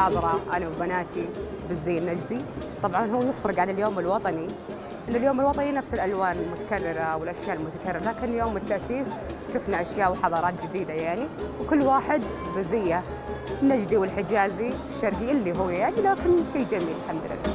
حاضرة أنا وبناتي بالزي النجدي. طبعاً هو يفرق عن اليوم الوطني، إن اليوم الوطني نفس الألوان المتكررة والأشياء المتكررة، لكن يوم التأسيس شفنا أشياء وحضارات جديدة يعني، وكل واحد بزيه، النجدي والحجازي الشرقي اللي هو يعني، لكن شيء جميل الحمد لله.